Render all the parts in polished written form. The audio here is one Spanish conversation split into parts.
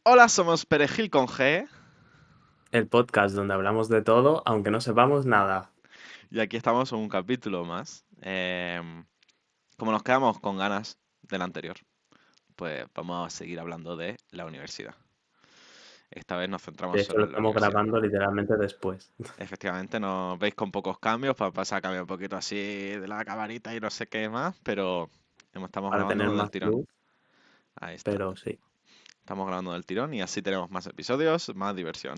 Hola, somos Perejil con G El podcast donde hablamos de todo, aunque no sepamos nada. y aquí estamos en un capítulo más. Como nos quedamos con ganas del anterior, pues vamos a seguir hablando de la universidad. Esta vez nos centramos De hecho, solo lo en la estamos universidad. grabando literalmente después. Efectivamente, nos veis con pocos cambios, para pasar a cambiar un poquito así de la camarita y no sé qué más, pero estamos Para tener grabando del más tirón. luz, Ahí está. pero sí, Estamos grabando del tirón y así tenemos más episodios, más diversión.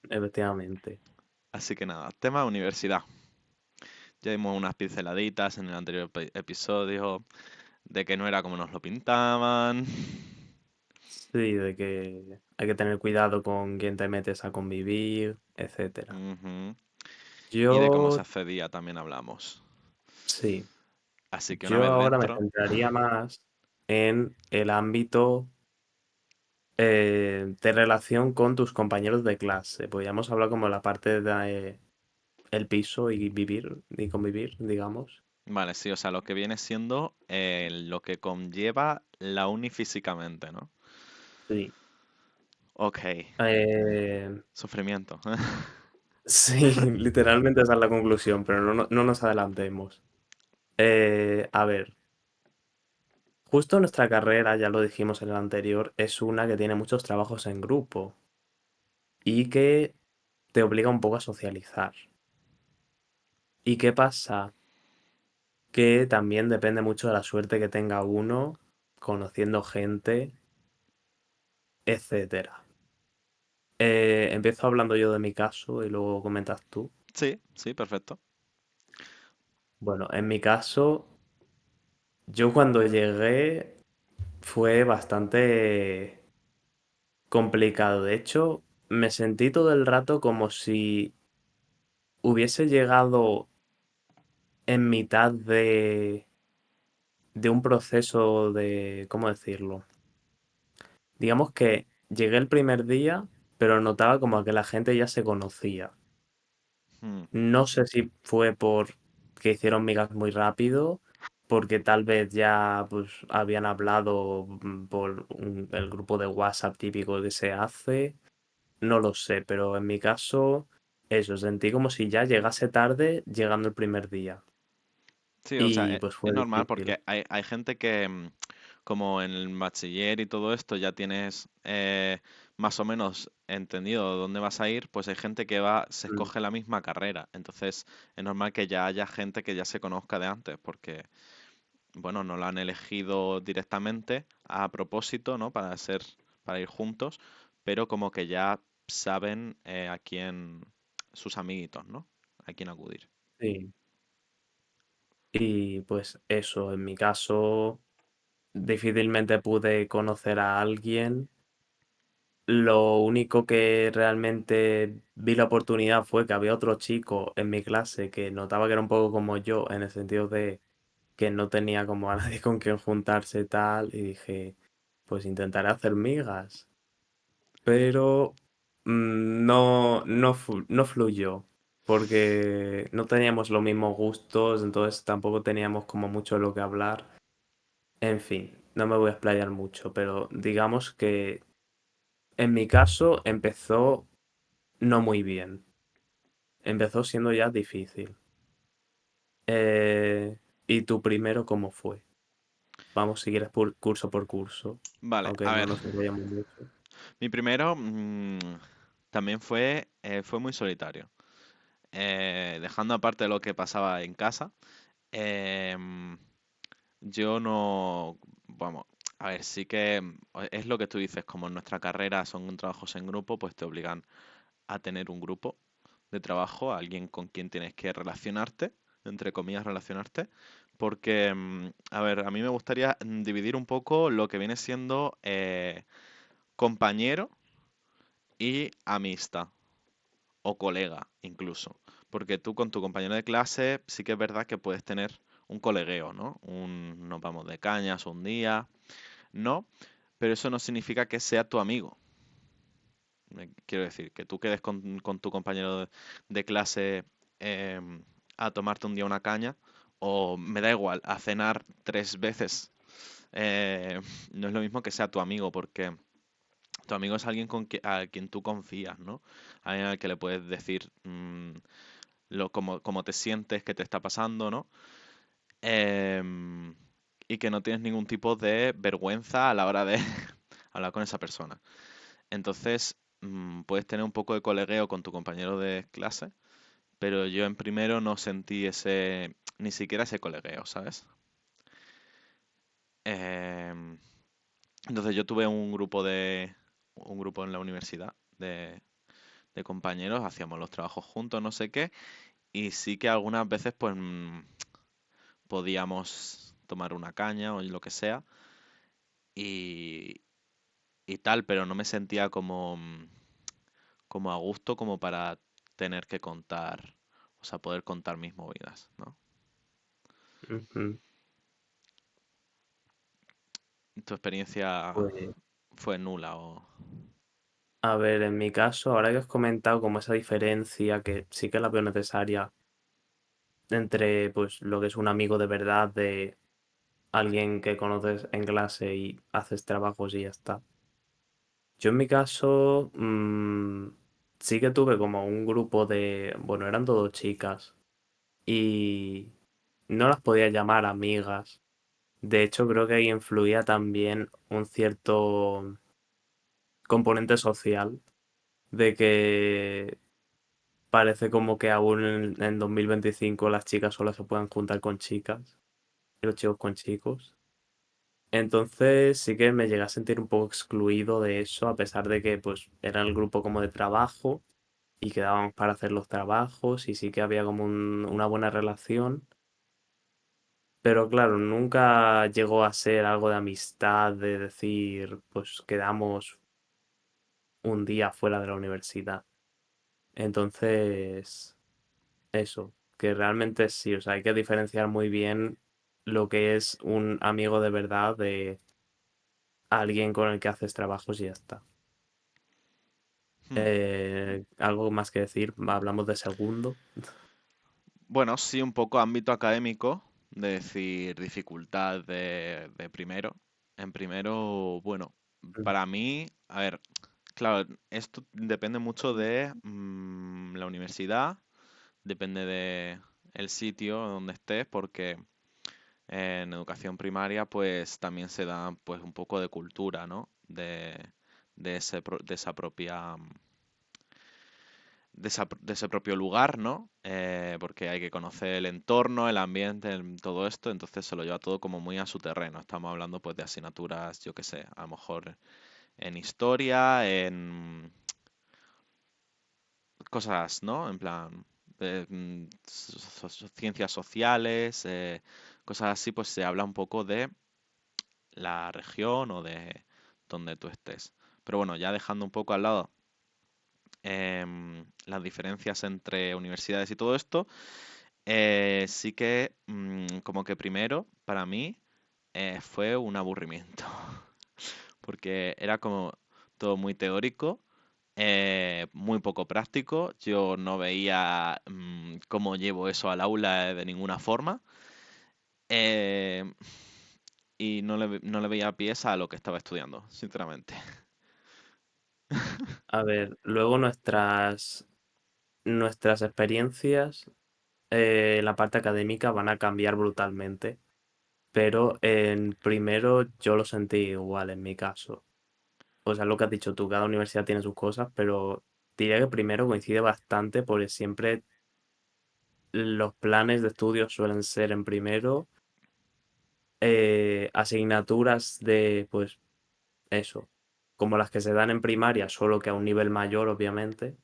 efectivamente. Así que nada, tema universidad. Ya dimos unas pinceladitas en el anterior episodio de que no era como nos lo pintaban. Sí, de que hay que tener cuidado con quién te metes a convivir, etcétera. Ujú. Y de cómo se Yo, accedía también hablamos. sí, Así que una yo vez ahora me dentro, centraría más en el ámbito de relación con tus compañeros de clase. Podríamos hablar como la parte de el piso y vivir y convivir, digamos. vale, sí, o sea, lo que viene siendo lo que conlleva la uni físicamente, ¿no? Sí. Ok, Eh, sufrimiento. sí, literalmente esa es la conclusión, pero no nos adelantemos. A ver, justo nuestra carrera, ya lo dijimos en el anterior, es una que tiene muchos trabajos en grupo y que te obliga un poco a socializar. ¿Y qué pasa? Que también depende mucho de la suerte que tenga uno, conociendo gente, etcétera. Empiezo hablando yo de mi caso y luego comentas tú. Sí, sí, perfecto. Bueno, en mi caso, yo cuando llegué fue bastante complicado. De hecho, me sentí todo el rato como si hubiese llegado en mitad de un proceso de, ¿cómo decirlo? Digamos que llegué el primer día, pero notaba como que la gente ya se conocía. Hmm. No sé si fue por que hicieron migas muy rápido, porque tal vez ya pues habían hablado por el grupo de WhatsApp típico que se hace. No lo sé, pero en mi caso, eso, sentí como si ya llegase tarde llegando el primer día. Sí, o sea, Y pues es fue normal difícil. porque hay gente que, como en el bachiller y todo esto, ya tienes más o menos entendido dónde vas a ir, pues hay gente que va, se Mm, escoge la misma carrera. Entonces, es normal que ya haya gente que ya se conozca de antes, porque, bueno, no la han elegido directamente a propósito, ¿no? Para ir juntos, pero como que ya saben a quién, sus amiguitos, ¿no? A quién acudir. sí. Y pues eso, en mi caso, difícilmente pude conocer a alguien. Lo único que realmente vi la oportunidad fue que había otro chico en mi clase que notaba que era un poco como yo, en el sentido de que no tenía como a nadie con quien juntarse y tal, y dije, pues intentaré hacer migas. Pero no fluyó, porque no teníamos los mismos gustos, entonces tampoco teníamos como mucho lo que hablar. En fin, no me voy a explayar mucho, pero digamos que en mi caso empezó no muy bien. Empezó siendo ya difícil. ¿Y tu primero cómo fue? Vamos, si quieres curso por curso, Vale, aunque a no ver. nos enrollamos mucho. Mi primero también fue muy solitario. Dejando aparte lo que pasaba en casa, em, yo no, vamos, a ver, sí que es lo que tú dices, como en nuestra carrera son trabajos en grupo, pues te obligan a tener un grupo de trabajo, a alguien con quien tienes que relacionarte, entre comillas, relacionarte, porque, a ver, a mí me gustaría dividir un poco lo que viene siendo compañero y amistad o colega incluso. Porque tú con tu compañero de clase sí que es verdad que puedes tener un colegueo, ¿no? Nos vamos de cañas un día, ¿no? Pero eso no significa que sea tu amigo. Quiero decir, que tú quedes con tu compañero de clase em, a tomarte un día una caña, o me da igual, a cenar 3 veces. eh, no es lo mismo que sea tu amigo, porque Tu amigo es alguien a quien tú confías, ¿no? Alguien al que le puedes decir cómo te sientes, qué te está pasando, ¿no? Em, y que no tienes ningún tipo de vergüenza a la hora de hablar con esa persona. Entonces, puedes tener un poco de colegueo con tu compañero de clase, pero yo en primero no sentí ni siquiera ese colegueo, ¿sabes? Em, entonces yo tuve un grupo en la universidad de compañeros, hacíamos los trabajos juntos, no sé qué, y sí que algunas veces pues podíamos tomar una caña o lo que sea y, y tal, pero no me sentía como a gusto como para tener que contar, o sea, poder contar mis movidas, ¿no? Ujú. ¿Tu experiencia Pues, fue nula o...? a ver, en mi caso, ahora que has comentado como esa diferencia, que sí que la veo necesaria entre pues lo que es un amigo de verdad, de alguien que conoces en clase y haces trabajos y ya está. Yo en mi caso sí que tuve como un grupo de, bueno, eran todos chicas y no las podía llamar amigas. De hecho, creo que ahí influía también un cierto componente social de que parece como que aún en 2025 las chicas solo se pueden juntar con chicas y los chicos con chicos. Entonces sí que me llegué a sentir un poco excluido de eso, a pesar de que pues era el grupo como de trabajo y quedábamos para hacer los trabajos y sí que había como una buena relación. Pero claro, nunca llegó a ser algo de amistad, de decir, pues quedamos un día fuera de la universidad. Entonces, eso, que realmente sí, o sea, hay que diferenciar muy bien lo que es un amigo de verdad de alguien con el que haces trabajos y ya está. Hmm. ¿Algo más que decir? Hablamos de segundo. Bueno, sí, un poco ámbito académico, de decir dificultad de primero. En primero, bueno, para mí, a ver, claro, esto depende mucho de la universidad, depende de el sitio donde estés, porque en educación primaria pues también se da pues un poco de cultura, ¿no? De esa propia de ese propio lugar, ¿no? Porque hay que conocer el entorno, el ambiente, todo esto, entonces se lo lleva todo como muy a su terreno. Estamos hablando pues de asignaturas, yo qué sé, a lo mejor en historia, en cosas, ¿no? En plan, ciencias sociales, cosas así, pues se habla un poco de la región o de donde tú estés. Pero bueno, ya dejando un poco al lado las diferencias entre universidades y todo esto, sí que como que primero, para mí, fue un aburrimiento, porque era como todo muy teórico, muy poco práctico, yo no veía cómo llevo eso al aula de ninguna forma, eh, y no le veía pies a lo que estaba estudiando, sinceramente. A ver, luego nuestras experiencias en la parte académica van a cambiar brutalmente, pero en primero yo lo sentí igual en mi caso. O sea, lo que has dicho tú, cada universidad tiene sus cosas, pero diría que primero coincide bastante porque siempre los planes de estudio suelen ser en primero asignaturas de, pues, eso, como las que se dan en primaria, solo que a un nivel mayor, obviamente.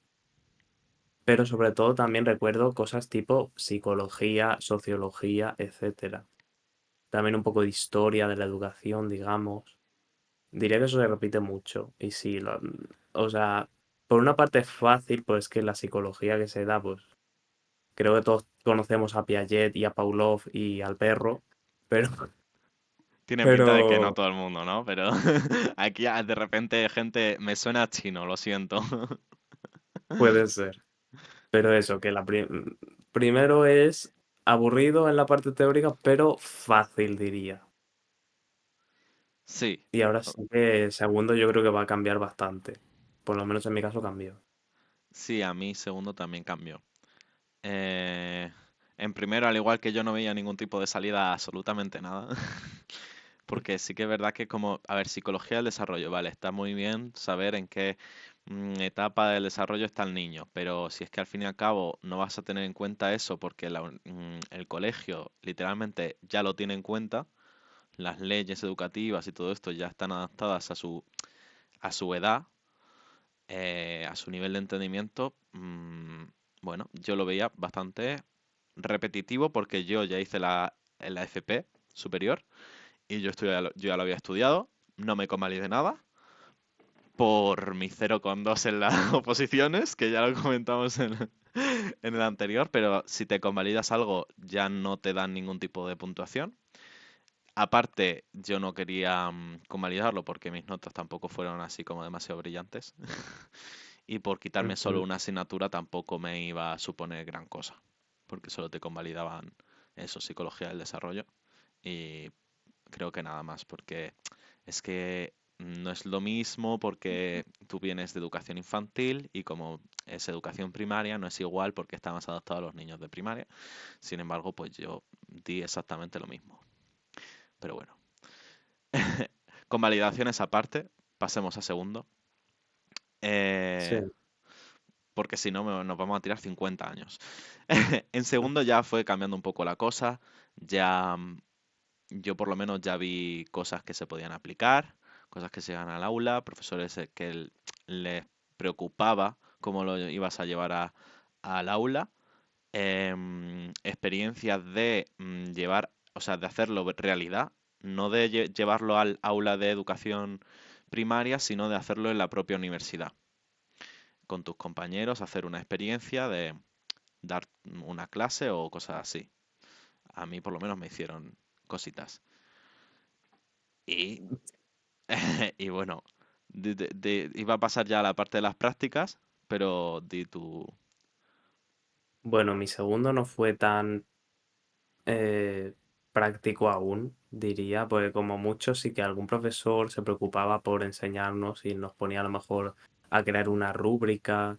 Pero sobre todo también recuerdo cosas tipo psicología, sociología, etcétera. También un poco de historia de la educación, digamos. Diría que eso se repite mucho. Y sí, o sea, por una parte es fácil, pues que la psicología que se da, pues creo que todos conocemos a Piaget y a Pavlov y al perro, pero, Tiene pinta de que no pero todo el mundo, ¿no? Pero aquí de repente gente me suena chino, lo siento. puede ser. Pero eso, que primero es aburrido en la parte teórica, pero fácil, diría. Sí, Y ahora sí que segundo yo creo que va a cambiar bastante. Por lo menos en mi caso cambió. sí, a mí segundo también cambió. Eh, en primero, al igual que yo no veía ningún tipo de salida a absolutamente nada. Porque sí que es verdad que como, a ver, psicología del desarrollo, vale, está muy bien saber en qué etapa del desarrollo está el niño, pero si es que al fin y al cabo no vas a tener en cuenta eso porque el colegio literalmente ya lo tiene en cuenta, las leyes educativas y todo esto ya están adaptadas a su edad, a su nivel de entendimiento, bueno, yo lo veía bastante repetitivo porque yo ya hice la FP superior y yo ya lo había estudiado, no me convalidé nada por mi 0,2 en las oposiciones, que ya lo comentamos en el anterior, pero si te convalidas algo ya no te dan ningún tipo de puntuación. Aparte, yo no quería convalidarlo porque mis notas tampoco fueron así como demasiado brillantes. Y por quitarme solo Ujú. una asignatura tampoco me iba a suponer gran cosa, porque solo te convalidaban eso, psicología del desarrollo. Y creo que nada más, porque es que no es lo mismo porque tú vienes de educación infantil y como es educación primaria, no es igual porque está más adaptado a los niños de primaria. Sin embargo, pues yo di exactamente lo mismo. Pero bueno, con validaciones aparte, pasemos a segundo. Sí. Eh, porque si no nos vamos a tirar 50 años. En segundo ya fue cambiando un poco la cosa, ya yo por lo menos ya vi cosas que se podían aplicar, cosas que se iban al aula, profesores les preocupaba cómo lo ibas a llevar al aula, experiencias de llevar, o sea, de hacerlo realidad, no de llevarlo al aula de educación primaria, sino de hacerlo en la propia universidad con tus compañeros, hacer una experiencia de dar una clase o cosas así. A mí por lo menos me hicieron cositas. Y, y bueno, iba a pasar ya a la parte de las prácticas, pero di tu... Bueno, mi segundo no fue tan eh, práctico aún, diría, porque como mucho sí que algún profesor se preocupaba por enseñarnos y nos ponía a lo mejor a crear una rúbrica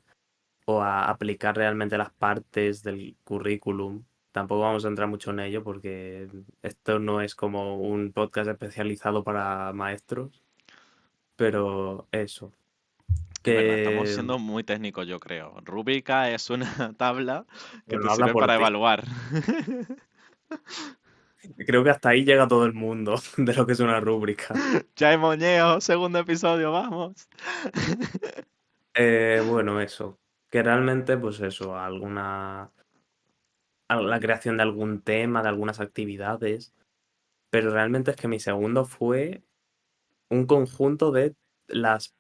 o a aplicar realmente las partes del currículum. Tampoco vamos a entrar mucho en ello porque esto no es como un podcast especializado para maestros, pero eso, Es verdad, estamos que, siendo muy técnicos, yo creo. Rúbrica es una tabla que te bueno, habla sirve por para ti. evaluar. Creo que hasta ahí llega todo el mundo de lo que es una rúbrica. Ya hemos moñeo, segundo episodio, vamos. Bueno, eso, que realmente, pues eso, la creación de algún tema, de algunas actividades, pero realmente es que mi segundo fue un conjunto de las,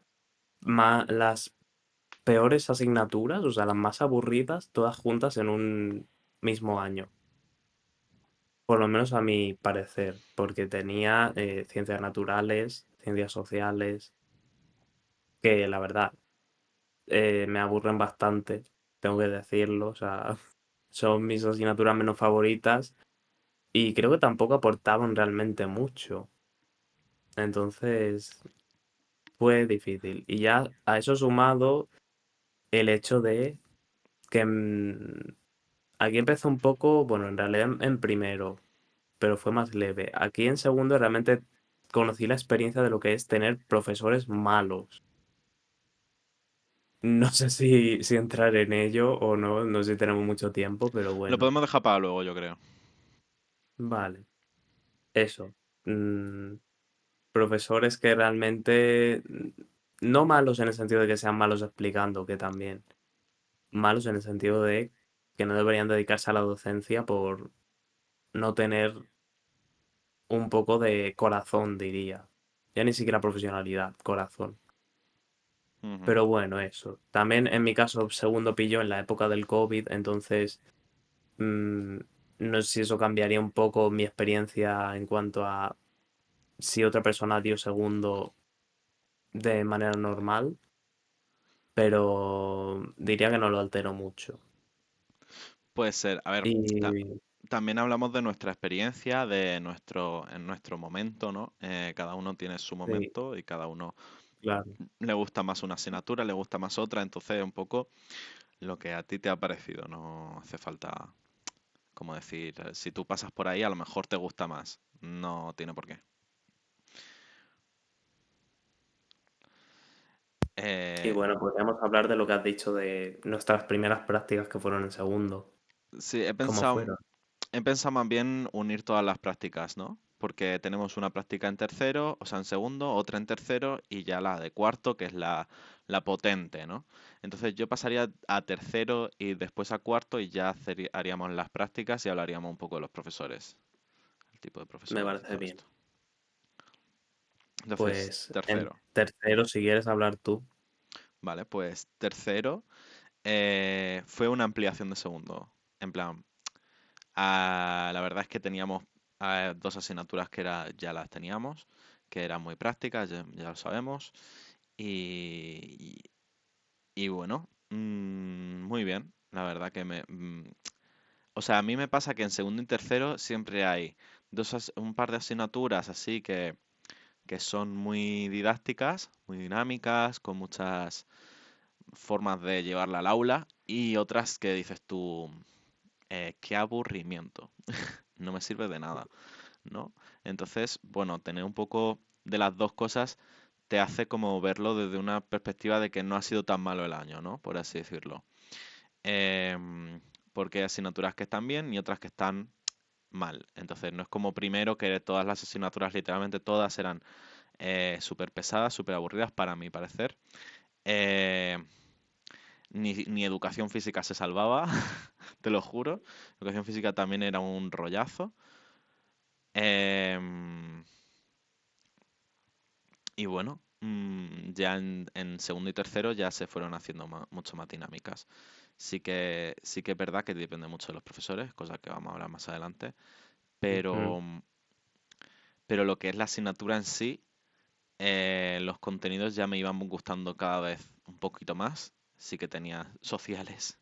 las peores asignaturas, o sea, las más aburridas, todas juntas en un mismo año, por lo menos a mi parecer, porque tenía ciencias naturales, ciencias sociales, que la verdad me aburren bastante, tengo que decirlo, o sea, son mis asignaturas menos favoritas y creo que tampoco aportaban realmente mucho. Entonces fue difícil. Y ya a eso sumado el hecho de que aquí empezó un poco, bueno, en realidad en primero, pero fue más leve. Aquí en segundo realmente conocí la experiencia de lo que es tener profesores malos. No sé si entrar en ello o no, no sé si tenemos mucho tiempo, pero Lo bueno, podemos dejar para luego, yo creo. vale. Eso. Mm, profesores que realmente, no malos en el sentido de que sean malos explicando, que también, malos en el sentido de que no deberían dedicarse a la docencia por no tener un poco de corazón, diría. Ya ni siquiera profesionalidad, corazón. Ujú. Pero bueno, eso. También en mi caso, segundo pillo en la época del COVID, entonces mm, no sé si eso cambiaría un poco mi experiencia en cuanto a si otra persona dio segundo de manera normal, pero diría que no lo altero mucho. Puede ser. A ver, Y también hablamos de nuestra experiencia, en nuestro momento, ¿no? Cada uno tiene su Sí, momento y cada uno claro. le gusta más una asignatura, le gusta más otra, entonces un poco lo que a ti te ha parecido, no hace falta, como decir, si tú pasas por ahí, a lo mejor te gusta más, no tiene por qué. Y Eh, bueno, podríamos hablar de lo que has dicho de nuestras primeras prácticas que fueron en segundo. sí, ¿Cómo fueron? he pensado más bien unir todas las prácticas, ¿no? Porque tenemos una práctica en tercero, o sea, en segundo, otra en tercero y ya la de cuarto, que es la potente, ¿no? Entonces yo pasaría a tercero y después a cuarto y ya haríamos las prácticas y hablaríamos un poco de los profesores, el tipo de Me profesores y parece todo bien. esto. Entonces, Pues en tercero. tercero, si quieres hablar tú. Vale, pues tercero fue una ampliación de segundo. En plan, la verdad es que teníamos dos asignaturas que ya las teníamos, que eran muy prácticas, ya lo sabemos. Y, y bueno, muy bien. La verdad que o sea, a mí me pasa que en segundo y tercero siempre hay un par de asignaturas así que son muy didácticas, muy dinámicas, con muchas formas de llevarla al aula y otras que dices tú, qué aburrimiento, no me sirve de nada, ¿no? Entonces, bueno, tener un poco de las dos cosas te hace como verlo desde una perspectiva de que no ha sido tan malo el año, ¿no? Por así decirlo. Em, Porque hay asignaturas que están bien y otras que están mal. Entonces, no es como primero que todas las asignaturas, literalmente todas, eran súper pesadas, súper aburridas para mi parecer. Eh, ni educación física se salvaba, te lo juro. Educación física también era un rollazo. Em, y bueno, ya en segundo y tercero ya se fueron haciendo mucho más dinámicas. Sí que es verdad que depende mucho de los profesores, cosa que vamos a hablar más adelante, Ujú. pero, pero lo que es la asignatura en sí, los contenidos ya me iban gustando cada vez un poquito más. Sí que tenía sociales,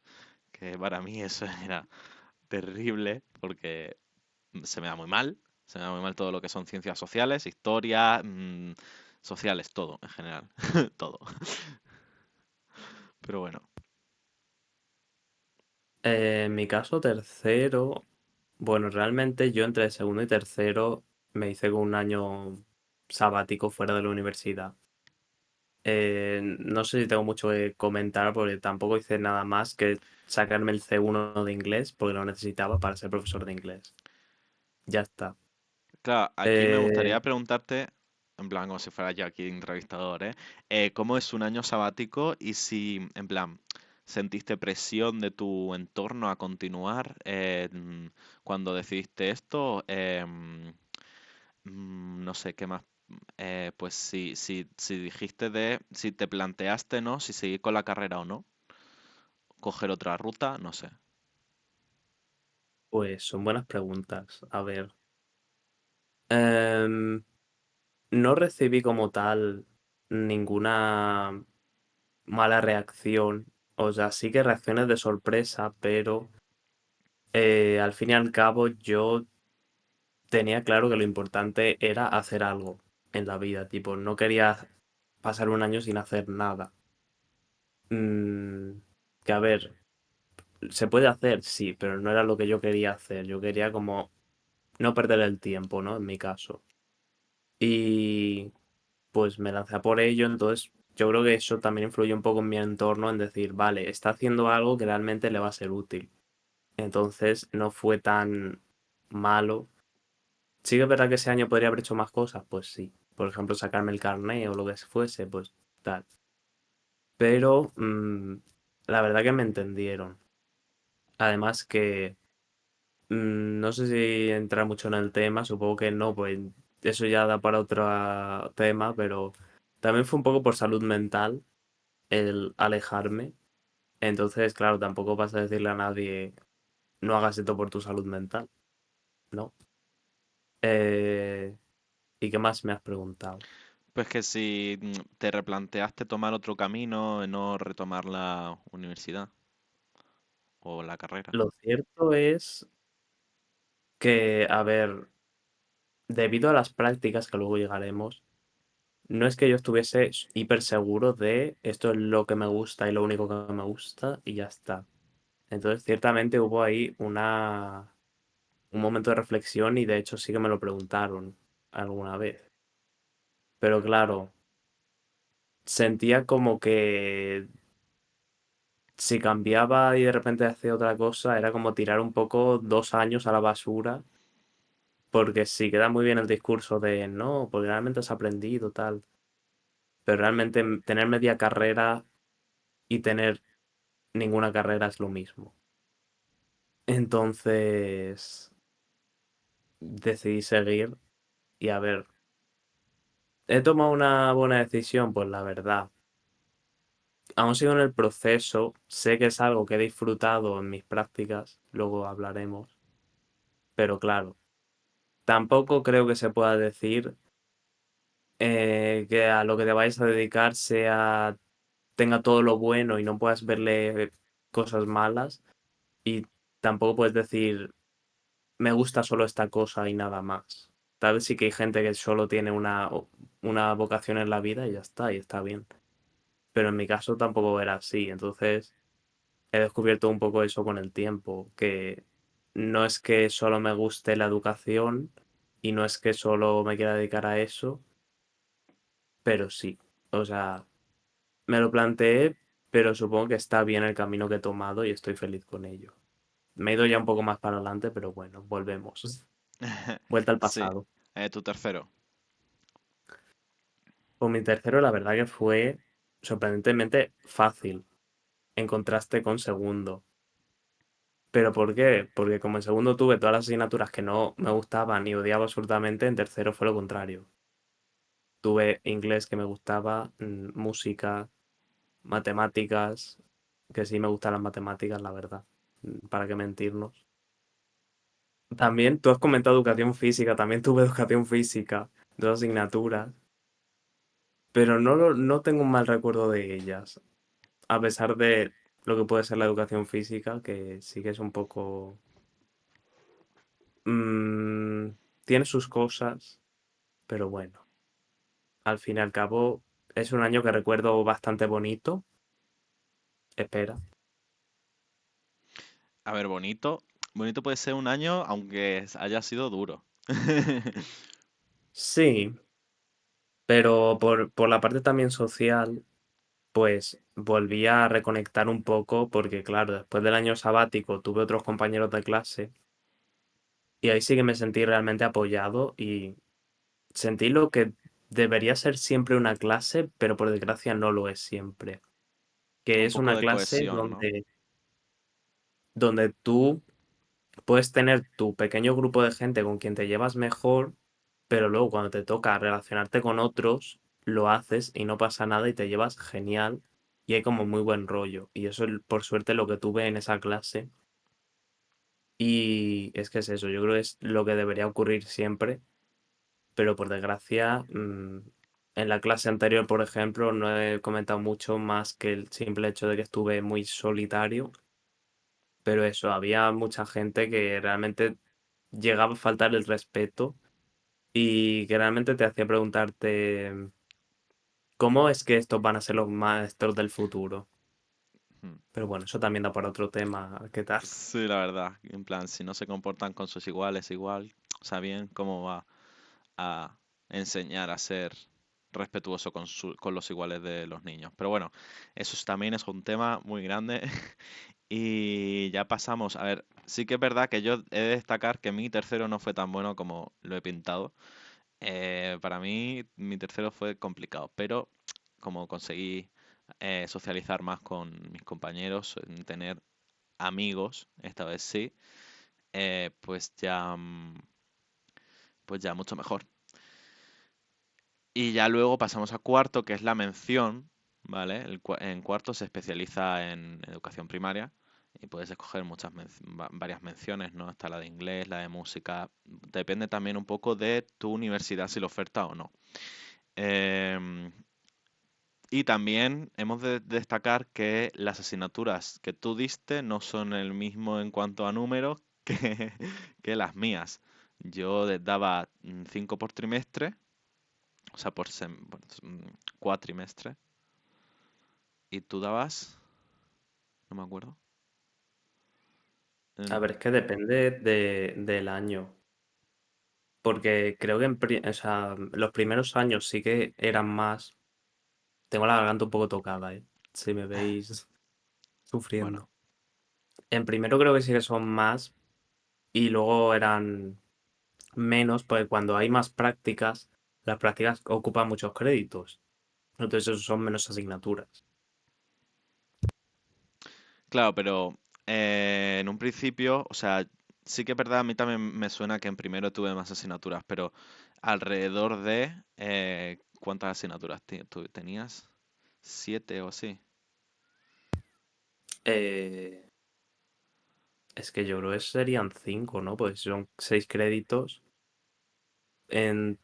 que para mí eso era terrible porque se me da muy mal. Se me da muy mal todo lo que son ciencias sociales, historia, sociales, todo en general. Todo. Pero bueno, En mi caso, tercero, bueno, realmente yo entre segundo y tercero me hice con un año sabático fuera de la universidad. No sé si tengo mucho que comentar porque tampoco hice nada más que sacarme el C1 de inglés porque lo necesitaba para ser profesor de inglés. Ya está. claro, aquí me Eh, gustaría preguntarte, en plan, como si fuera yo aquí entrevistador, ¿eh? ¿Cómo es un año sabático y si, en plan, sentiste presión de tu entorno a continuar cuando decidiste esto? No sé qué más. Pues si dijiste si te planteaste, ¿no? Si seguir con la carrera o no, coger otra ruta, no sé. pues son buenas preguntas. A ver. Em, no recibí como tal ninguna mala reacción. O sea, sí que reacciones de sorpresa, pero al fin y al cabo yo tenía claro que lo importante era hacer algo en la vida. Tipo, no quería pasar un año sin hacer nada. Mm, que a ver, se puede hacer, sí, pero no era lo que yo quería hacer. Yo quería como no perder el tiempo, ¿no? En mi caso. Y pues me lancé a por ello, entonces yo creo que eso también influye un poco en mi entorno en decir, vale, está haciendo algo que realmente le va a ser útil. Entonces no fue tan malo. Sí que es verdad que ese año podría haber hecho más cosas, pues sí. Por ejemplo, sacarme el carnet o lo que fuese, pues tal. Pero la verdad que me entendieron. Además que no sé si entrar mucho en el tema, supongo que no, pues eso ya da para otro tema, pero también fue un poco por salud mental el alejarme. Entonces, claro, tampoco vas a decirle a nadie, no hagas esto por tu salud mental, ¿no? Eh, ¿Y qué más me has preguntado? Pues que si te replanteaste tomar otro camino, no retomar la universidad o la carrera. Lo cierto es que, a ver, debido a las prácticas que luego llegaremos, no es que yo estuviese hiper seguro de esto es lo que me gusta y lo único que me gusta y ya está. Entonces, ciertamente hubo ahí un momento de reflexión y de hecho sí que me lo preguntaron alguna vez. Pero claro, sentía como que si cambiaba y de repente hacía otra cosa, era como tirar un poco 2 años a la basura, porque sí queda muy bien el discurso de no, porque realmente has aprendido tal, pero realmente tener media carrera y tener ninguna carrera es lo mismo. Entonces decidí seguir y a ver, ¿he tomado una buena decisión? Pues la verdad, aún sigo en el proceso, sé que es algo que he disfrutado en mis prácticas, luego hablaremos, pero claro, tampoco creo que se pueda decir que a lo que te vayas a dedicar tenga todo lo bueno y no puedas verle cosas malas y tampoco puedes decir me gusta solo esta cosa y nada más. Tal vez sí que hay gente que solo tiene una vocación en la vida y ya está, y está bien. Pero en mi caso tampoco era así, entonces he descubierto un poco eso con el tiempo, que no es que solo me guste la educación y no es que solo me quiera dedicar a eso, pero sí. O sea, me lo planteé, pero supongo que está bien el camino que he tomado y estoy feliz con ello. Me he ido ya un poco más para adelante, pero bueno, volvemos. Vuelta al Sí, pasado. tu tercero. Pues mi tercero, la verdad que fue sorprendentemente fácil, en contraste con segundo. ¿Pero por qué? Porque como en segundo tuve todas las asignaturas que no me gustaban y odiaba absolutamente, en tercero fue lo contrario. Tuve inglés que me gustaba, música, matemáticas, que sí me gustan las matemáticas, la verdad. ¿Para qué mentirnos? También tú has comentado educación física, también tuve educación física, dos asignaturas, pero no tengo un mal recuerdo de ellas, a pesar de lo que puede ser la educación física, que sí que es un poco... mm, tiene sus cosas, pero bueno, al fin y al cabo es un año que recuerdo bastante bonito, espera. A ver, bonito. Bonito puede ser un año, aunque haya sido duro. Sí, pero por la parte también social, pues volví a reconectar un poco porque claro, después del año sabático tuve otros compañeros de clase y ahí sí que me sentí realmente apoyado y sentí lo que debería ser siempre una clase, pero por desgracia no lo es siempre. Que Un es poco una de clase cohesión, ¿no? donde tú puedes tener tu pequeño grupo de gente con quien te llevas mejor, pero luego cuando te toca relacionarte con otros, lo haces y no pasa nada y te llevas genial y hay como muy buen rollo. Y eso es por suerte lo que tuve en esa clase. Y es que es eso, yo creo que es lo que debería ocurrir siempre, pero por desgracia, en la clase anterior, por ejemplo, no he comentado mucho más que el simple hecho de que estuve muy solitario, pero eso, había mucha gente que realmente llegaba a faltar el respeto y que realmente te hacía preguntarte, ¿cómo es que estos van a ser los maestros del futuro? Hmm. Pero bueno, eso también da para otro tema, ¿qué tal? Sí, la verdad. En plan, si no se comportan con sus iguales igual, o sea, bien, ¿cómo va a enseñar a ser respetuoso con los iguales de los niños? Pero bueno, también es un tema muy grande. Y ya pasamos. A ver, sí que es verdad que yo he de destacar que mi tercero no fue tan bueno como lo he pintado. Para mí, mi tercero fue complicado, pero como conseguí socializar más con mis compañeros, tener amigos, esta vez sí, pues ya mucho mejor. Y ya luego pasamos a cuarto, que es la mención, ¿vale? En cuarto se especializa en educación primaria y puedes escoger varias menciones, ¿no? Está la de inglés, la de música. Depende también un poco de tu universidad si lo oferta o no. Em, y también hemos de destacar que las asignaturas que tú diste no son el mismo en cuanto a números que, que las mías. Yo daba 5 por trimestre, o sea, cuatrimestre, y tú dabas, no me acuerdo. A ver, en- es que depende del año. Porque creo que o sea, los primeros años sí que eran más. Tengo la garganta un poco tocada, ¿eh? Si me veis bueno, sufriendo. En primero creo que sí que son más y luego eran menos, porque cuando hay más prácticas, las prácticas ocupan muchos créditos. Entonces esos son menos asignaturas. claro, pero en un principio, o sea, sí que es verdad, a mí también me suena que en primero tuve más asignaturas, pero alrededor de, ¿cuántas asignaturas tú tenías? ¿7 o así? Eh, es que yo creo que serían 5, ¿no? Pues son 6 créditos en,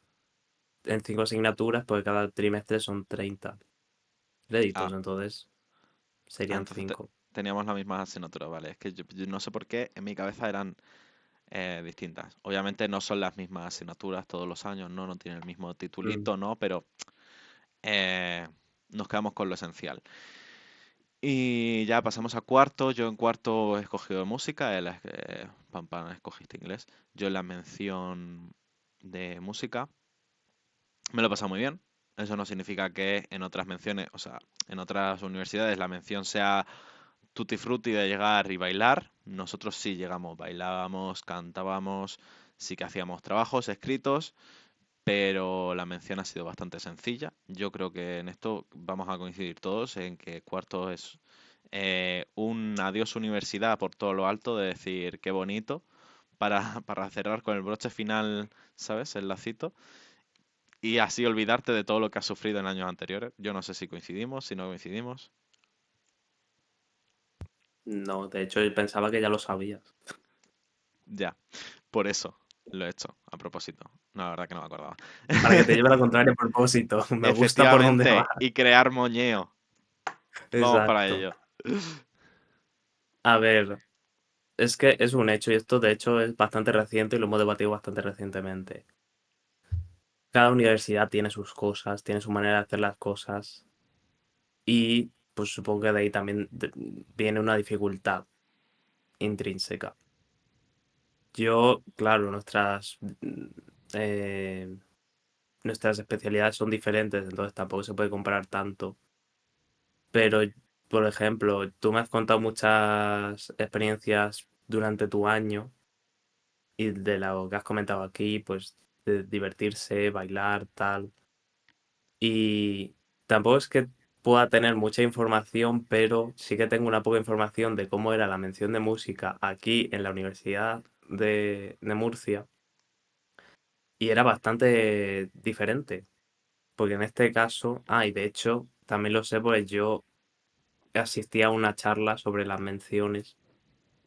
en 5 asignaturas, porque cada trimestre son 30 créditos, Ah, entonces serían entonces 5. teníamos las mismas asignaturas, vale. Es que yo no sé por qué en mi cabeza eran distintas. Obviamente no son las mismas asignaturas todos los años, ¿no? No tienen el mismo titulito, ¿no? Pero eh, nos quedamos con lo esencial. Y ya pasamos a cuarto. Yo en cuarto he escogido música, Pam Pam escogiste inglés. Yo en la mención de música me lo he pasado muy bien. Eso no significa que en otras menciones, o sea, en otras universidades la mención sea tutti frutti de llegar y bailar. Nosotros sí llegamos, bailábamos, cantábamos, sí que hacíamos trabajos escritos, pero la mención ha sido bastante sencilla. Yo creo que en esto vamos a coincidir todos en que cuarto es un adiós universidad por todo lo alto, de decir qué bonito, para cerrar con el broche final, ¿sabes? El lacito. Y así olvidarte de todo lo que has sufrido en años anteriores. Yo no sé si coincidimos, si no coincidimos. No, de hecho yo pensaba que ya lo sabías. Ya, por eso lo he hecho, a propósito. No, la verdad que no me acordaba. Para que te lleve la contraria a propósito. Me gusta por dónde va. Efectivamente, y crear moñeo. Vamos para Exacto. ello. A ver, es que es un hecho y esto de hecho es bastante reciente y lo hemos debatido bastante recientemente. Cada universidad tiene sus cosas, tiene su manera de hacer las cosas y pues supongo que de ahí también viene una dificultad intrínseca. Yo, claro, eh, nuestras especialidades son diferentes, entonces tampoco se puede comparar tanto. Pero, por ejemplo, tú me has contado muchas experiencias durante tu año y de lo que has comentado aquí, pues de divertirse, bailar, tal. Y tampoco es que pueda tener mucha información, pero sí que tengo una poca información de cómo era la mención de música aquí en la Universidad de Murcia y era bastante diferente, porque en este caso, y de hecho también lo sé, pues yo asistí a una charla sobre las menciones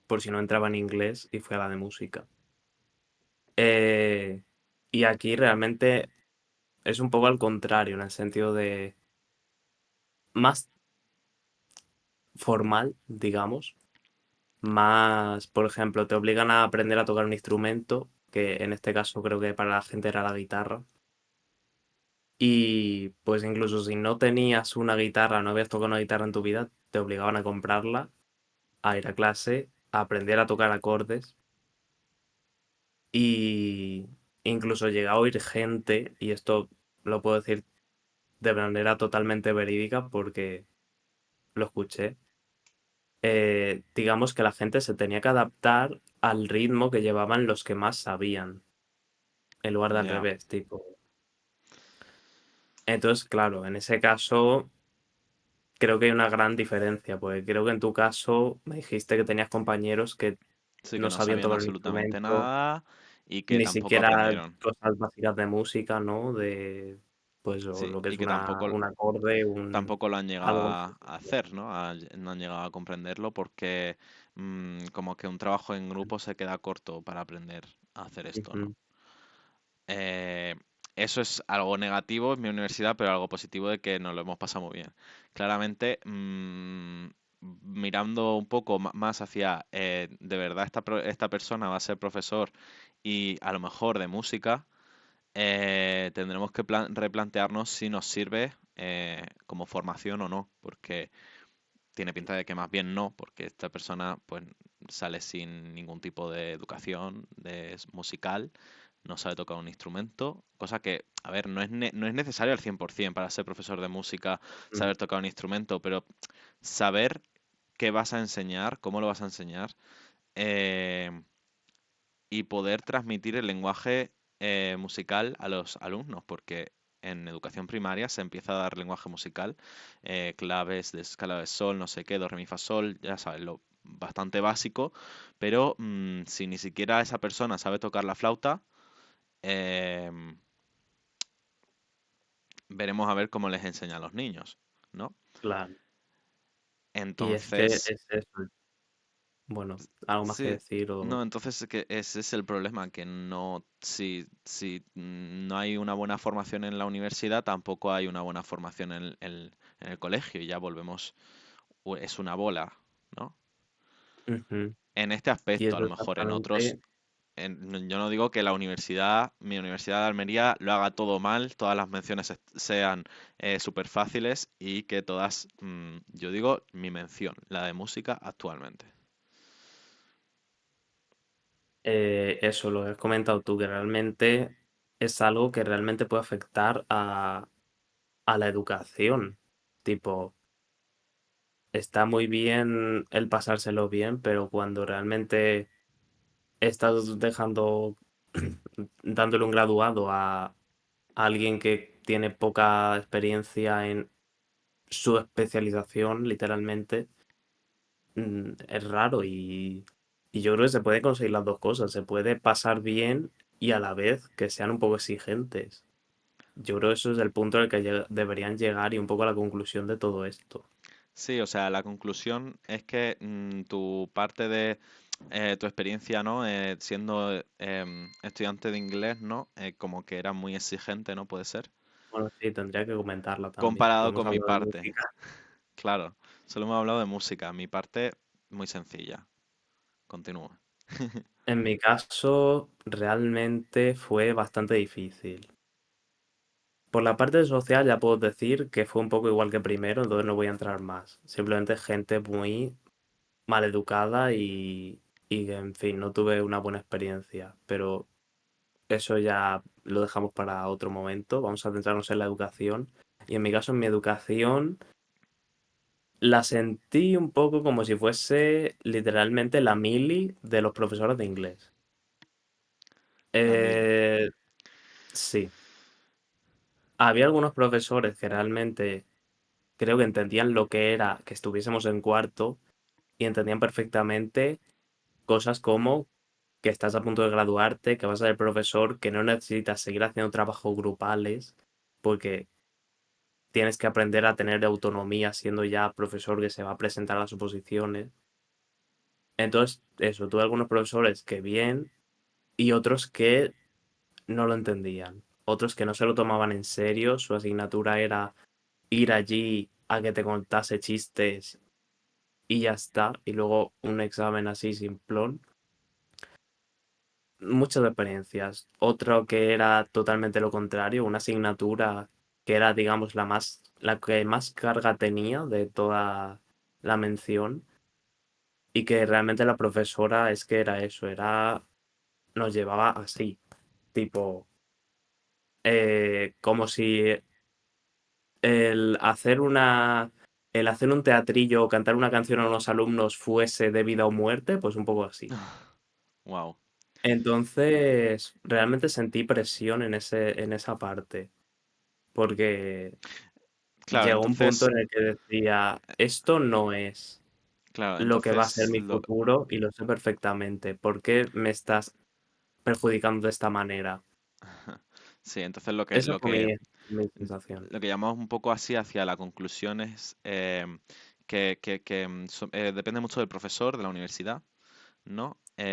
por si no entraba en inglés y fui a la de música. Eh, y aquí realmente es un poco al contrario, en el sentido de más formal, digamos, más, por ejemplo, te obligan a aprender a tocar un instrumento, que en este caso creo que para la gente era la guitarra. Y pues incluso si no tenías una guitarra, no habías tocado una guitarra en tu vida, te obligaban a comprarla, a ir a clase, a aprender a tocar acordes. Y incluso llega a oír gente, y esto lo puedo decir de manera totalmente verídica porque lo escuché. Digamos que la gente se tenía que adaptar al ritmo que llevaban los que más sabían, en lugar de al Ya. revés, tipo. Entonces, claro, en ese caso creo que hay una gran diferencia, porque creo que en tu caso me dijiste que tenías compañeros que Sí, que no no sabían sabían tocar un absolutamente instrumento, nada y que ni tampoco siquiera aprendieron. cosas básicas de música, ¿no? De, pues, o Sí, lo que y es que un acorde, tampoco lo han llegado algo. a hacer, ¿no? No han llegado a comprenderlo porque como que un trabajo en grupo se queda corto para aprender a hacer esto, ¿no? Ujú. Eh, Eso es algo negativo en mi universidad, pero algo positivo de que nos lo hemos pasado muy bien. Claramente, mirando un poco más hacia, de verdad, esta persona va a ser profesor y a lo mejor de música, tendremos que replantearnos si nos sirve como formación o no, porque tiene pinta de que más bien no, porque esta persona pues sale sin ningún tipo de educación musical, no sabe tocar un instrumento, cosa que, a ver, no es necesario al 100% para ser profesor de música Mm, saber tocar un instrumento, pero saber qué vas a enseñar, cómo lo vas a enseñar, eh, y poder transmitir el lenguaje musical a los alumnos, porque en educación primaria se empieza a dar lenguaje musical, claves de escala de sol, no sé qué, do, re, mi, fa, sol, ya sabes, lo bastante básico, pero si ni siquiera esa persona sabe tocar la flauta, em, veremos a ver cómo les enseña a los niños, ¿no? claro. Y es que Entonces, es eso. Bueno, ¿algo más que sí, decir no, o...? entonces es que ese es el problema, que no, si no hay una buena formación en la universidad, tampoco hay una buena formación en el colegio, y ya volvemos, es una bola, ¿no? Ujú. En este Y aspecto, a eso lo mejor en otros, exactamente, yo no digo que la universidad, mi universidad de Almería, lo haga todo mal, todas las menciones sean súper fáciles y que todas, yo digo mi mención, la de música actualmente. eso lo has comentado tú, que realmente es algo que realmente puede afectar a la educación. Tipo, está muy bien el pasárselo bien, pero cuando realmente estás dejando, dándole un graduado a alguien que tiene poca experiencia en su especialización, literalmente, es raro y yo creo que se puede conseguir las dos cosas. Se puede pasar bien y a la vez que sean un poco exigentes. Yo creo que eso es el punto al que deberían llegar y un poco la conclusión de todo esto. Sí, o sea, la conclusión es que tu parte de tu experiencia, ¿no? Siendo estudiante de inglés, ¿no? Como que era muy exigente, ¿no? Puede ser. Bueno, sí, tendría que comentarla también. Comparado Hemos con mi hablado de parte. música. Claro, solo hemos hablado de música. Mi parte, muy sencilla. Continúa. En mi caso, realmente fue bastante difícil. Por la parte social ya puedo decir que fue un poco igual que primero, entonces no voy a entrar más. Simplemente gente muy mal educada y que, en fin, no tuve una buena experiencia. Pero eso ya lo dejamos para otro momento. Vamos a centrarnos en la educación. Y en mi caso, en mi educación, la sentí un poco como si fuese literalmente la mili de los profesores de inglés. La mili. Eh, sí. Había algunos profesores que realmente creo que entendían lo que era que estuviésemos en cuarto y entendían perfectamente cosas como que estás a punto de graduarte, que vas a ser profesor, que no necesitas seguir haciendo trabajos grupales, porque tienes que aprender a tener autonomía siendo ya profesor que se va a presentar a las oposiciones. Entonces, eso, tuve algunos profesores que bien y otros que no lo entendían. Otros que no se lo tomaban en serio, su asignatura era ir allí a que te contase chistes y ya está, y luego un examen así simplón. Muchas experiencias. Otro que era totalmente lo contrario, una asignatura que era, digamos, la que más carga tenía de toda la mención, y que realmente la profesora es que era eso, nos llevaba así, tipo, como si el hacer el hacer un teatrillo o cantar una canción a unos alumnos fuese de vida o muerte, pues un poco así. Wow. Entonces, realmente sentí presión en esa parte, porque Claro, llegó un punto entonces, en el que decía, esto no es claro, lo que va a ser entonces mi futuro y lo sé perfectamente. ¿Por qué me estás perjudicando de esta manera? sí, entonces lo que, Esa lo fue que mi sensación. lo que llamamos un poco así hacia la conclusión es depende mucho del profesor de la universidad, ¿no? Sí,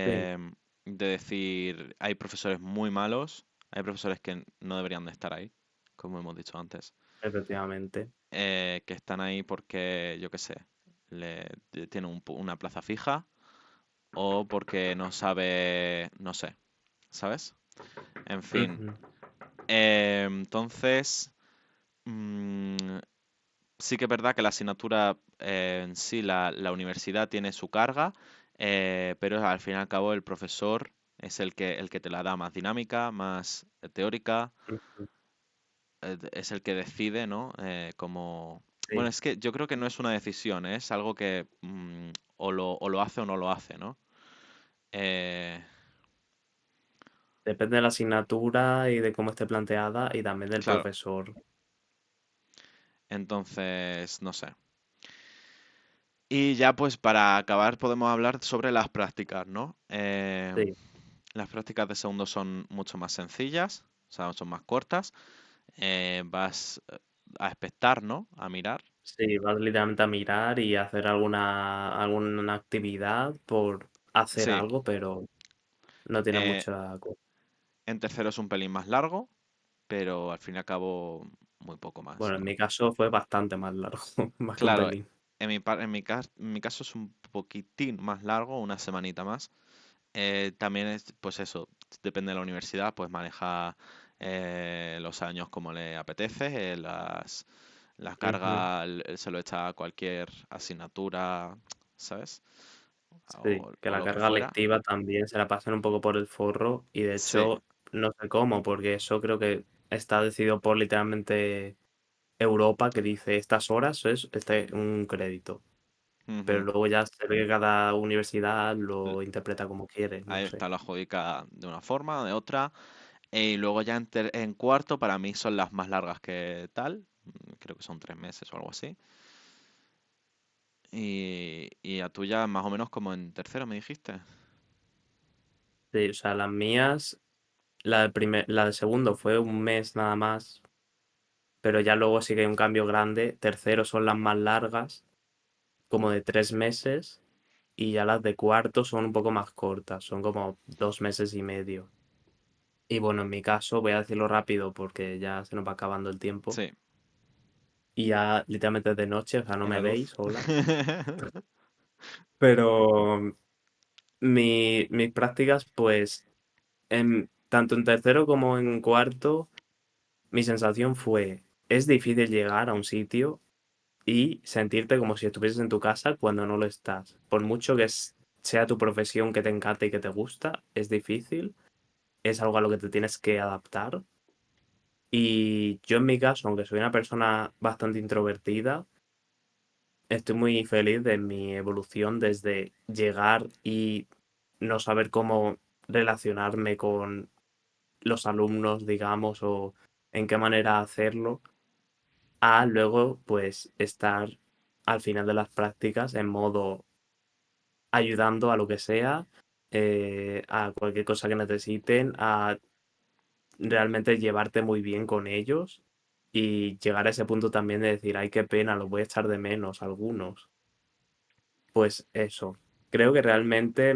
De decir, hay profesores muy malos, hay profesores que no deberían de estar ahí, como hemos dicho antes, efectivamente. que están ahí porque, yo qué sé, tiene una plaza fija o porque no sabe, no sé, ¿sabes? En fin. Ujú. Entonces, mm, sí que es verdad que la asignatura en sí, la universidad tiene su carga, pero al fin y al cabo el profesor es el que te la da más dinámica, más teórica, Ujú. es el que decide, ¿no? Como... Bueno, Sí, es que yo creo que no es una decisión, ¿eh? Es algo que o lo hace o no lo hace, ¿no? Eh, depende de la asignatura y de cómo esté planteada y también del claro, profesor. entonces, no sé. Y ya pues para acabar podemos hablar sobre las prácticas, ¿no? Sí, Las prácticas de segundo son mucho más sencillas, o sea, son más cortas. Vas a expectar, ¿no? A mirar. sí, vas literalmente a mirar y hacer alguna actividad por hacer Sí, algo, pero no tiene eh, mucha cosa. en tercero es un pelín más largo, pero al fin y al cabo muy poco más, Bueno, en ¿no? mi caso fue bastante más largo, más que un Claro, pelín. en mi caso es un poquitín más largo, una semanita más. También es, pues eso, depende de la universidad, pues maneja los años como le apetece, las Ujú. cargas se lo echa a cualquier asignatura, ¿sabes? Sí, que O la lo que carga fuera. lectiva también se la pasan un poco por el forro y de Sí. hecho no sé cómo, porque eso creo que está decidido por literalmente Europa que dice estas horas es un crédito, pero Ujú. luego ya se ve que cada universidad L- lo interpreta como quiere, no Ahí sé. está, lo adjudica de una forma, de otra. Y luego ya en cuarto, para mí son las más largas que tal. Creo que son 3 meses o algo así. Y a tuya más o menos como en tercero me dijiste. Sí, o sea, las mías, la de segundo fue un mes nada más, pero ya luego sí que hay un cambio grande. Tercero son las más largas, como de 3 meses, y ya las de cuarto son un poco más cortas, son como 2 meses y medio. Y bueno, en mi caso, voy a decirlo rápido porque ya se nos va acabando el tiempo. Sí, Y ya literalmente es de noche, o sea, no y la me luz. veis, hola. Pero mis prácticas, pues, tanto en tercero como en cuarto, mi sensación fue, es difícil llegar a un sitio y sentirte como si estuvieses en tu casa cuando no lo estás. Por mucho que sea tu profesión que te encanta y que te gusta, es difícil, es algo a lo que te tienes que adaptar. Y yo en mi caso, aunque soy una persona bastante introvertida, estoy muy feliz de mi evolución desde llegar y no saber cómo relacionarme con los alumnos, digamos, o en qué manera hacerlo, a luego pues estar al final de las prácticas en modo ayudando a lo que sea, a cualquier cosa que necesiten, a realmente llevarte muy bien con ellos y llegar a ese punto también de decir, ay, qué pena, los voy a echar de menos algunos. Pues eso, creo que realmente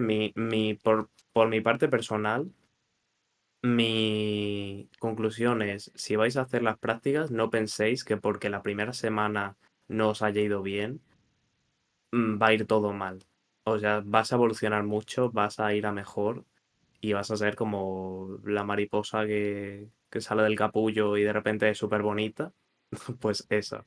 por mi parte personal, mi conclusión es, si vais a hacer las prácticas, no penséis que porque la primera semana no os haya ido bien, va a ir todo mal. O sea, vas a evolucionar mucho, vas a ir a mejor y vas a ser como la mariposa que sale del capullo y de repente es súper bonita. Pues esa.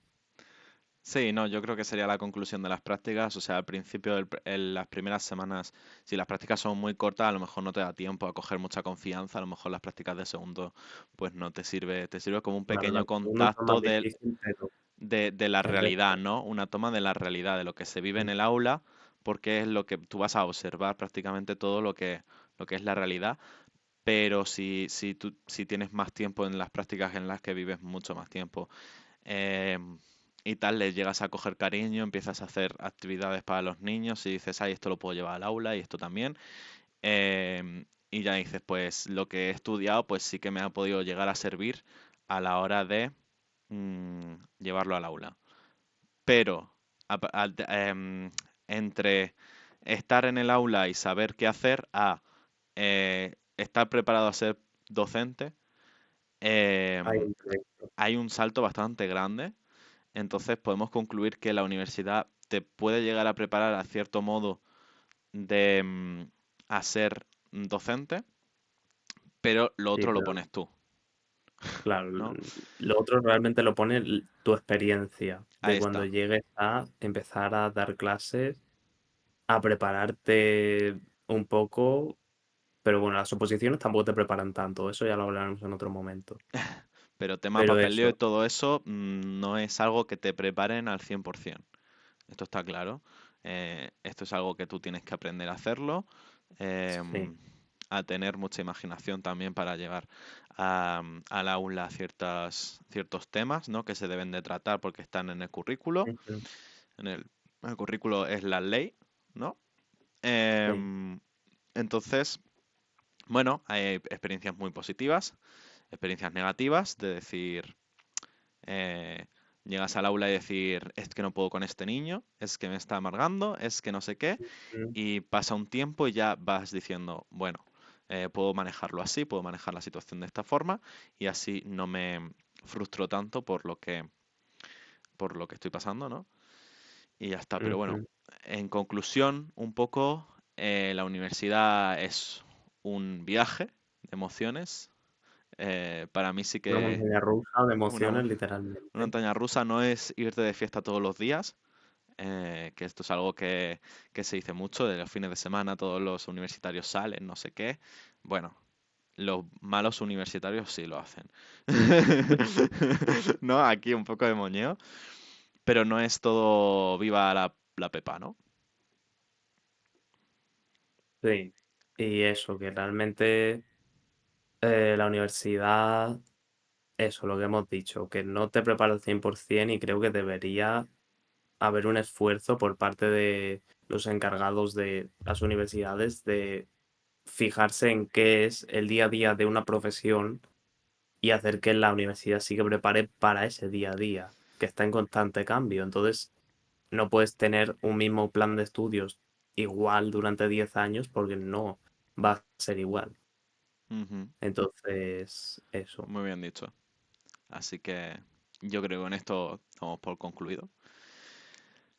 Sí, no, yo creo que sería la conclusión de las prácticas. O sea, al principio, en las primeras semanas, si las prácticas son muy cortas, a lo mejor no te da tiempo a coger mucha confianza. A lo mejor las prácticas de segundo, pues no te sirve como un Claro, pequeño las segundas son más contacto de, difíciles, pero de la el realidad, resto. ¿no? Una toma de la realidad, de lo que se vive en el aula, porque es lo que tú vas a observar prácticamente todo lo que es la realidad. Pero si tienes más tiempo en las prácticas en las que vives mucho más tiempo y tal, le llegas a coger cariño, empiezas a hacer actividades para los niños y dices, ay, esto lo puedo llevar al aula y esto también. Y ya dices, pues lo que he estudiado, pues sí que me ha podido llegar a servir a la hora de llevarlo al aula. Pero entre estar en el aula y saber qué hacer a estar preparado a ser docente, Hay em, un proyecto. hay un salto bastante grande. Entonces podemos concluir que la universidad te puede llegar a preparar a cierto modo de a ser docente, pero lo Sí, otro lo pero pones tú, claro, ¿no? lo otro realmente lo pone tu experiencia Ahí de cuando está. llegues a empezar a dar clases, a prepararte un poco, pero bueno, las oposiciones tampoco te preparan tanto, eso ya lo hablaremos en otro momento. Pero tema Pero papeleo y eso, todo eso no es algo que te preparen al 100%. Esto está claro. Esto es algo que tú tienes que aprender a hacerlo, sí. em, a tener mucha imaginación también para llevar al aula ciertos temas, ¿no? Que se deben de tratar porque están en el currículo. Ujú, En el currículo es la ley, ¿no? sí. Em, entonces, bueno, hay experiencias muy positivas, experiencias negativas, de decir, eh, llegas al aula y decir, es que no puedo con este niño, es que me está amargando, es que no sé qué, Mm, y pasa un tiempo y ya vas diciendo, bueno, puedo manejarlo así, puedo manejar la situación de esta forma, y así no me frustro tanto por lo que estoy pasando, ¿no? Y ya está. Pero bueno, ujú. en conclusión, un poco, la universidad es un viaje de emociones. Para mí sí Una que montaña rusa de una, emociones, una literalmente. montaña rusa no es irte de fiesta todos los días, que esto es algo que se dice mucho, de los fines de semana todos los universitarios salen, no sé qué. Bueno, los malos universitarios sí lo hacen. ¿No? Aquí un poco de moñeo, pero no es todo viva la pepa, ¿no? Sí. Y eso, que realmente la universidad, eso, lo que hemos dicho, que no te prepara al 100% y creo que debería haber un esfuerzo por parte de los encargados de las universidades de fijarse en qué es el día a día de una profesión y hacer que la universidad sí que prepare para ese día a día, que está en constante cambio. Entonces, no puedes tener un mismo plan de estudios igual durante 10 años porque no va a ser igual. Ujú, Entonces, eso. muy bien dicho. Así que yo creo que con esto estamos por concluido.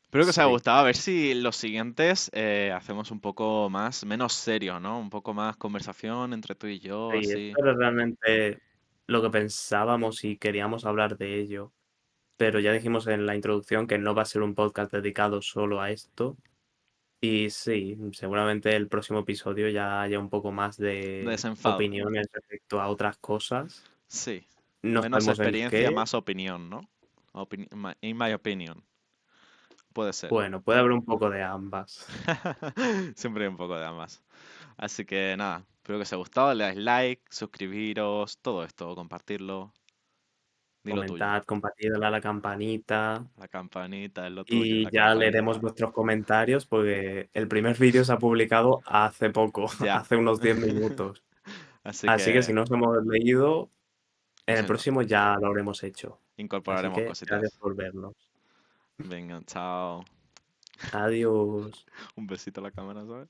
Espero que os haya Sí. gustado. A ver si los siguientes hacemos un poco más, menos serio, ¿no? Un poco más conversación entre tú y yo, Sí, así. esto era realmente lo que pensábamos y queríamos hablar de ello, pero ya dijimos en la introducción que no va a ser un podcast dedicado solo a esto. Y sí, seguramente el próximo episodio ya haya un poco más de Desenfado. opiniones respecto a otras cosas. Sí. No Menos sabemos el experiencia, qué. más opinión, ¿no? In my opinion. Puede ser. Bueno, puede haber un poco de ambas. Siempre hay un poco de ambas. Así que nada, espero que os haya gustado. Le dais like, suscribiros, todo esto, compartirlo. Dilo tuyo. Comentad, compartid, dale a la campanita La campanita es lo tuyo, y la ya leeremos campanita. vuestros comentarios porque el primer vídeo se ha publicado hace poco, Ya. hace unos 10 minutos. Así Así que si que no os hemos leído, lo en el siento. próximo ya lo habremos hecho. Así Incorporaremos que gracias cositas. por vernos. Venga, chao. Adiós. Un besito a la cámara, ¿sabes?